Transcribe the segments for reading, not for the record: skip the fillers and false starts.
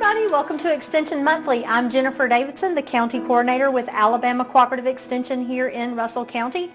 everybody, welcome to Extension Monthly. I'm Jennifer Davidson, the County Coordinator with Alabama Cooperative Extension here in Russell County.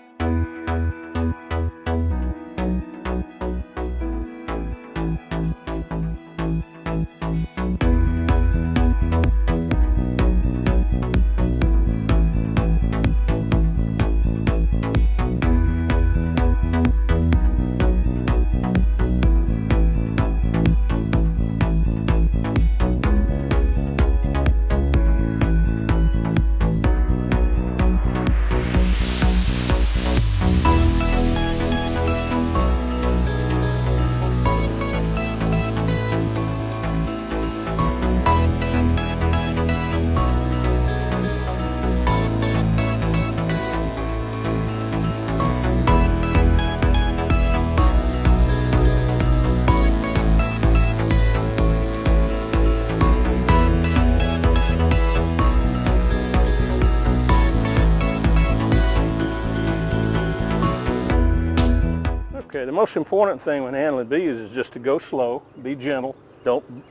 Okay, the most important thing when handling bees is just to go slow, be gentle, don't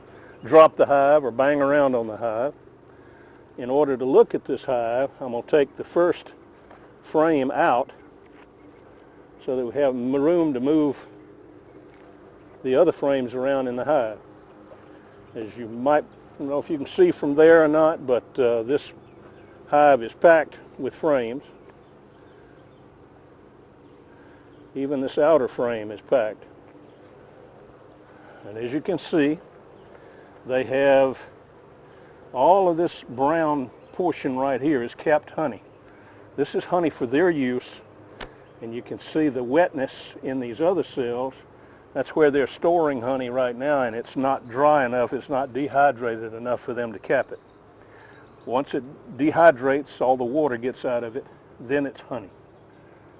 drop the hive or bang around on the hive. In order to look at this hive, I'm going to take the first frame out so that we have room to move the other frames around in the hive. As you might, I don't know if you can see from there or not, but this hive is packed with frames. Even this outer frame is packed. And as you can see, they have all of this brown portion right here is capped honey. This is honey for their use, and you can see the wetness in these other cells. That's where they're storing honey right now, and it's not dry enough, it's not dehydrated enough for them to cap it. Once it dehydrates, all the water gets out of it, then it's honey.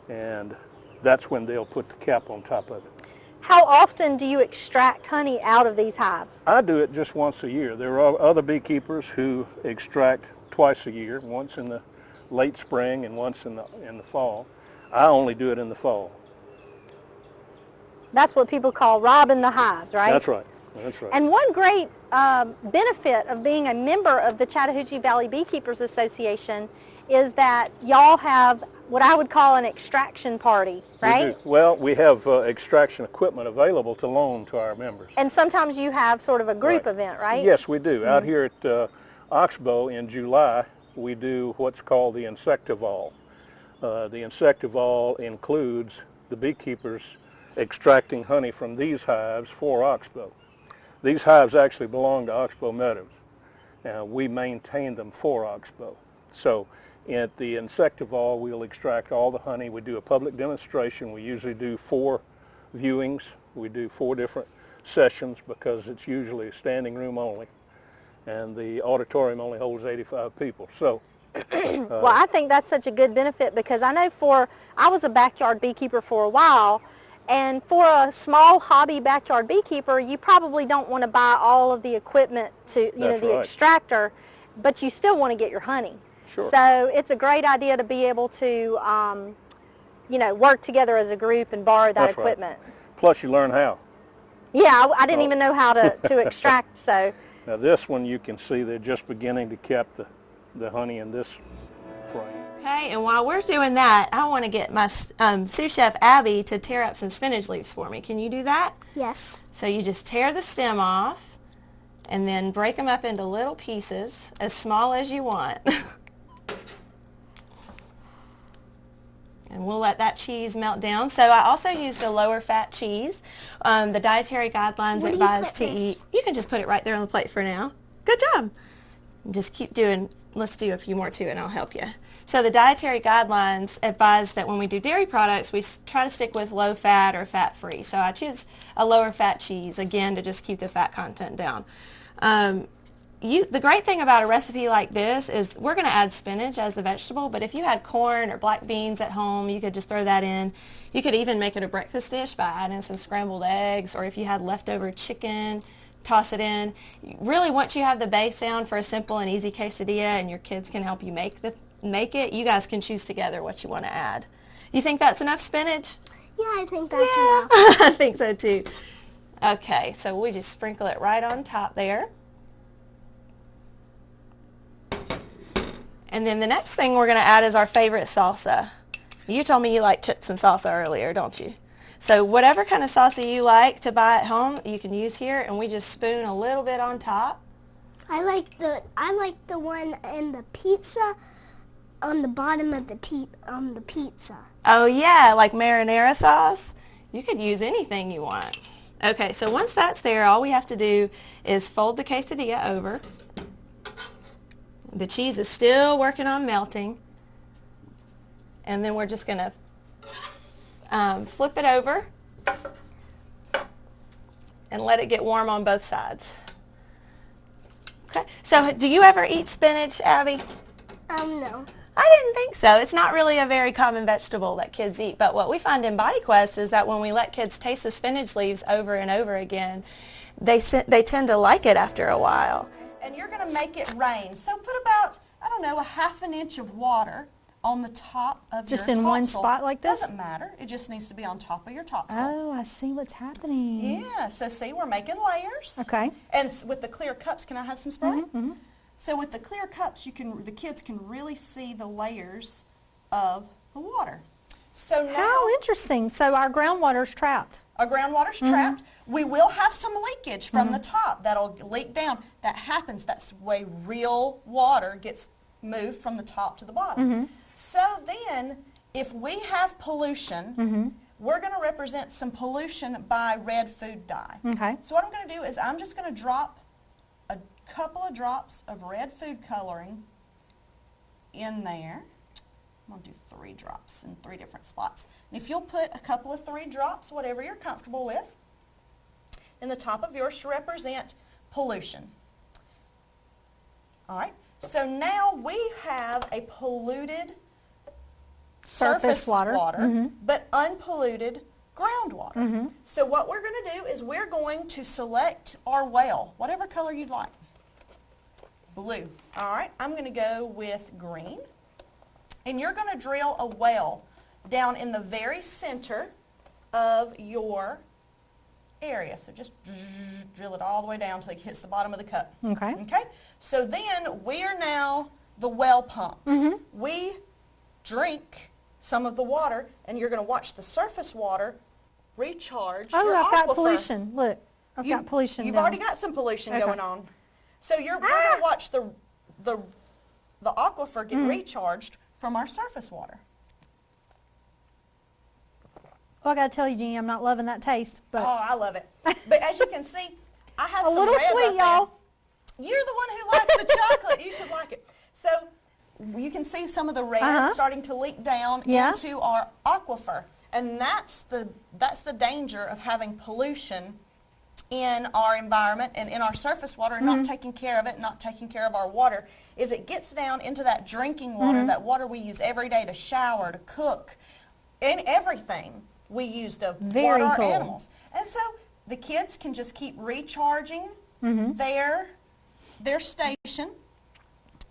And that's when they'll put the cap on top of it. How often do you extract honey out of these hives? I do it just once a year. There are other beekeepers who extract twice a year, once in the late spring and once in the fall. I only do it in the fall. That's what people call robbing the hives, right? That's right. That's right. And one great benefit of being a member of the Chattahoochee Valley Beekeepers Association is that y'all have what I would call an extraction party, right? We do. Well, we have extraction equipment available to loan to our members. And sometimes you have sort of a group event, right? Yes, we do. Out here at Oxbow in July, we do what's called the insectival. The insectival includes the beekeepers extracting honey from these hives for Oxbow. These hives actually belong to Oxbow Meadows. Now, we maintain them for Oxbow. So at the insectival, we'll extract all the honey. We do a public demonstration. We usually do 4 viewings. We do 4 different sessions because it's usually a standing room only. And the auditorium only holds 85 people. So, well, I think that's such a good benefit because I know I was a backyard beekeeper for a while, and for a small hobby backyard beekeeper, you probably don't want to buy all of the equipment to, the extractor, but you still want to get your honey. Sure. So it's a great idea to be able to, work together as a group and borrow that That's equipment. Right. Plus you learn how. Yeah, I didn't even know how to extract, so. Now this one you can see they're just beginning to cap the honey in this frame. Okay, and while we're doing that, I want to get my sous chef Abby to tear up some spinach leaves for me. Can you do that? Yes. So you just tear the stem off and then break them up into little pieces as small as you want. And we'll let that cheese melt down. So I also used a lower fat cheese. The dietary guidelines advise to eat. You can just put it right there on the plate for now. Good job. And just keep doing. Let's do a few more too and I'll help you. So the dietary guidelines advise that when we do dairy products, we try to stick with low fat or fat free. So I choose a lower fat cheese, again, to just keep the fat content down. The great thing about a recipe like this is we're going to add spinach as the vegetable, but if you had corn or black beans at home, you could just throw that in. You could even make it a breakfast dish by adding some scrambled eggs, or if you had leftover chicken, toss it in. Really, once you have the base down for a simple and easy quesadilla and your kids can help you make it, you guys can choose together what you want to add. You think that's enough spinach? Yeah, I think that's enough. I think so too. Okay, so we just sprinkle it right on top there. And then the next thing we're going to add is our favorite salsa. You told me you like chips and salsa earlier, don't you? So whatever kind of salsa you like to buy at home, you can use here, and we just spoon a little bit on top. I like the one in the pizza on the bottom of the pizza. Oh yeah, like marinara sauce. You could use anything you want. Okay, so once that's there, all we have to do is fold the quesadilla over. The cheese is still working on melting. And then we're just going to flip it over and let it get warm on both sides. Okay, so do you ever eat spinach, Abby? No. I didn't think so. It's not really a very common vegetable that kids eat, but what we find in Body Quest is that when we let kids taste the spinach leaves over and over again, they tend to like it after a while. And you're going to make it rain. So put about, I don't know, a ½ inch of water on the top of your Just in one topsoil. spot like this? Doesn't matter. It just needs to be on top of your topsoil. Oh, I see what's happening. Yeah, so see, we're making layers. Okay. And with the clear cups, can I have some spray? Mm-hmm. So with the clear cups, the kids can really see the layers of the water. So now How interesting. So our groundwater's trapped. our groundwater's trapped. We will have some leakage from the top that'll leak down. That happens. That's the way real water gets moved from the top to the bottom. So then, if we have pollution, we're going to represent some pollution by red food dye. Okay. So what I'm going to do is I'm just going to drop a couple of drops of red food coloring in there. I'm going to do 3 drops in 3 different spots. And if you'll put a couple of 3 drops, whatever you're comfortable with, in the top of yours to represent pollution. All right. So now we have a polluted surface water, but unpolluted groundwater. So what we're going to do is we're going to select our well, whatever color you'd like. Blue. All right. I'm going to go with green. And you're going to drill a well down in the very center of your area. So just drill it all the way down until it hits the bottom of the cup. Okay. Okay? So then we are now the well pumps. We drink some of the water, and you're going to watch the surface water recharge Oh, your I've got aquifer. pollution. Look, I've got pollution You've down. already got some pollution Okay. going on. So we're going to watch the aquifer get recharged from our surface water. Well, I got to tell you, Jeannie, I'm not loving that taste, but Oh, I love it. But as you can see, I have a some little red sweet, right there. y'all. You're the one who likes the chocolate. You should like it. So you can see some of the red starting to leak down Yeah. into our aquifer. And that's the danger of having pollution in our environment and in our surface water and not taking care of it, not taking care of our water, is it gets down into that drinking water, that water we use every day to shower, to cook, and everything we use to Very water cool. our animals. And so the kids can just keep recharging their station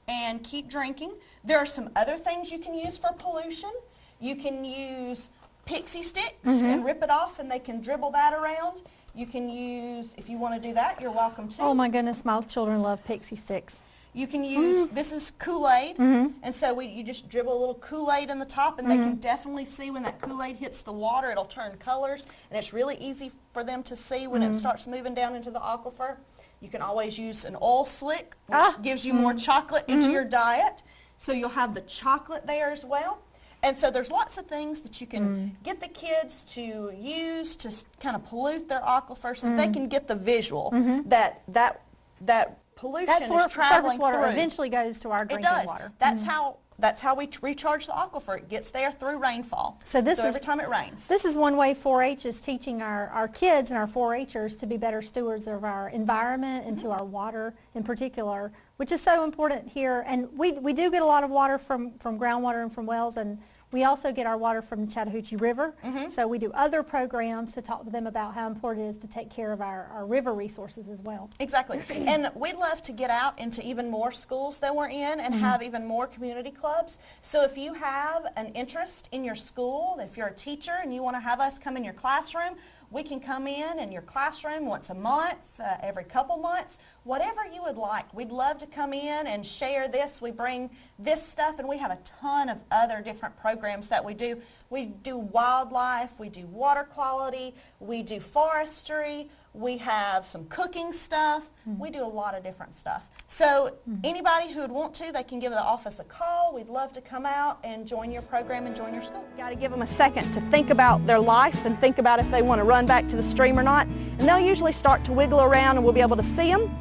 and keep drinking. There are some other things you can use for pollution. You can use pixie sticks and rip it off, and they can dribble that around. You can use, if you want to do that, you're welcome to. oh my goodness, my children love pixie sticks. You can use, this is Kool-Aid, and so you just dribble a little Kool-Aid in the top, and they can definitely see when that Kool-Aid hits the water, it'll turn colors, and it's really easy for them to see when it starts moving down into the aquifer. You can always use an oil slick, which gives you more chocolate into your diet, so you'll have the chocolate there as well. And so there's lots of things that you can get the kids to use to kind of pollute their aquifer so that they can get the visual that pollution That is surface traveling water through. eventually goes to our It drinking does. water. That's how we recharge the aquifer. It gets there through rainfall. So this is- every time it rains. This is one way 4-H is teaching our kids and our 4-Hers to be better stewards of our environment and to our water in particular, which is so important here. And we do get a lot of water from groundwater and from wells, and we also get our water from the Chattahoochee River. So we do other programs to talk to them about how important it is to take care of our river resources as well. Exactly. And we'd love to get out into even more schools that we're in and have even more community clubs. So if you have an interest in your school, if you're a teacher and you want to have us come in your classroom, We can come in your classroom once a month, every couple months, whatever you would like. We'd love to come in and share this. We bring this stuff, and we have a ton of other different programs that we do. We do wildlife, we do water quality, we do forestry, we have some cooking stuff. We do a lot of different stuff. So anybody who would want to, they can give the office a call. We'd love to come out and join your program and join your school. Got to give them a second to think about their life and think about if they want to run back to the stream or not. And they'll usually start to wiggle around and we'll be able to see them.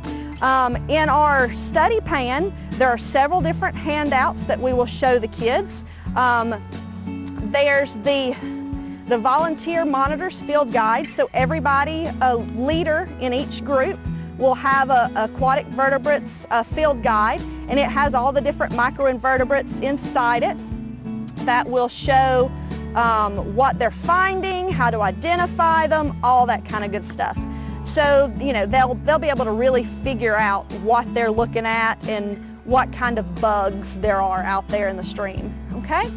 In our study pan, there are several different handouts that we will show the kids. There's the volunteer monitors field guide, so everybody, a leader in each group, will have a aquatic vertebrates field guide, and it has all the different microinvertebrates inside it that will show what they're finding, how to identify them, all that kind of good stuff. So, you know, they'll be able to really figure out what they're looking at and what kind of bugs there are out there in the stream, okay?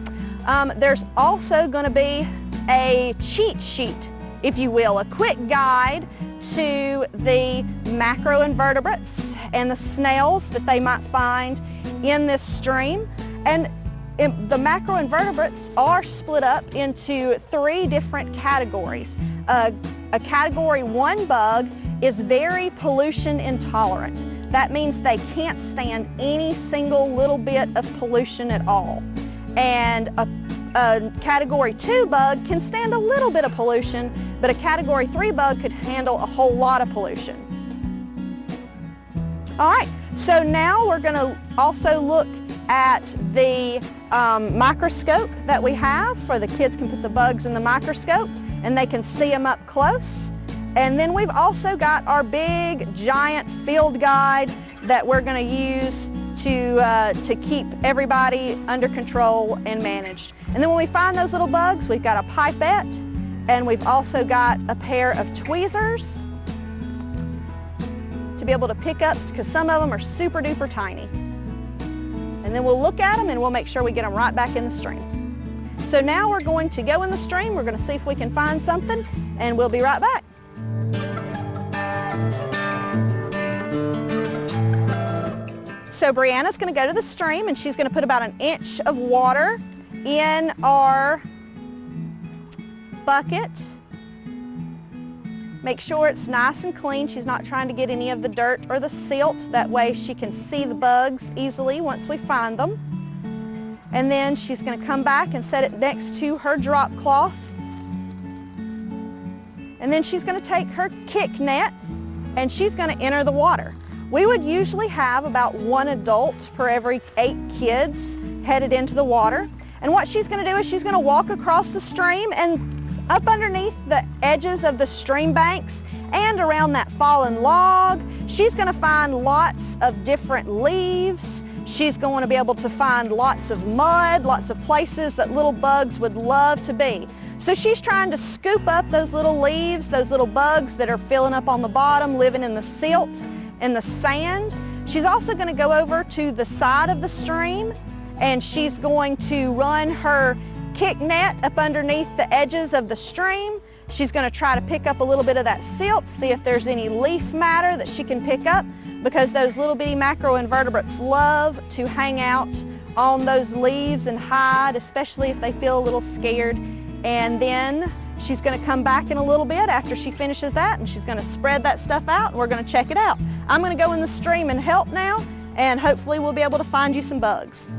There's also going to be a cheat sheet, if you will, a quick guide to the macroinvertebrates and the snails that they might find in this stream. And the macroinvertebrates are split up into 3 different categories. A category 1 bug is very pollution intolerant. That means they can't stand any single little bit of pollution at all. And a category 2 bug can stand a little bit of pollution, but a category 3 bug could handle a whole lot of pollution. All right, so now we're going to also look at the microscope that we have, for the kids can put the bugs in the microscope and they can see them up close. And then we've also got our big giant field guide that we're going to use to keep everybody under control and managed. And then when we find those little bugs, we've got a pipette, and we've also got a pair of tweezers to be able to pick up, because some of them are super duper tiny. And then we'll look at them and we'll make sure we get them right back in the stream. So now we're going to go in the stream, we're going to see if we can find something, and we'll be right back. So Brianna's going to go to the stream and she's going to put about 1 inch of water in our bucket. Make sure it's nice and clean. She's not trying to get any of the dirt or the silt. That way she can see the bugs easily once we find them. And then she's going to come back and set it next to her drop cloth. And then she's going to take her kick net and she's going to enter the water. We would usually have about 1 adult for every 8 kids headed into the water. And what she's going to do is she's going to walk across the stream and up underneath the edges of the stream banks and around that fallen log. She's going to find lots of different leaves. She's going to be able to find lots of mud, lots of places that little bugs would love to be. So she's trying to scoop up those little leaves, those little bugs that are filling up on the bottom, living in the silt and the sand. She's also going to go over to the side of the stream and she's going to run her kick net up underneath the edges of the stream. She's going to try to pick up a little bit of that silt, see if there's any leaf matter that she can pick up, because those little bitty macroinvertebrates love to hang out on those leaves and hide, especially if they feel a little scared. And then she's going to come back in a little bit after she finishes that and she's going to spread that stuff out and we're going to check it out. I'm going to go in the stream and help now, and hopefully we'll be able to find you some bugs.